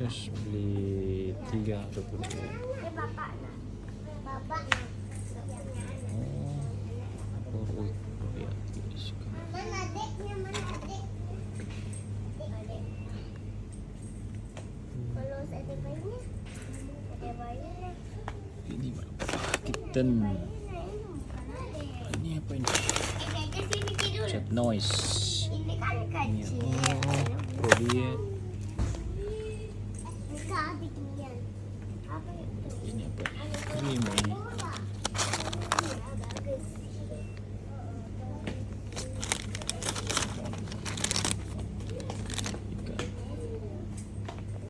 Terus beli 3 20. Oh, lihat guys. Ini berapa kitten? Ini apa ini? Chat noise. Ini kan Ini kecil. Probiet.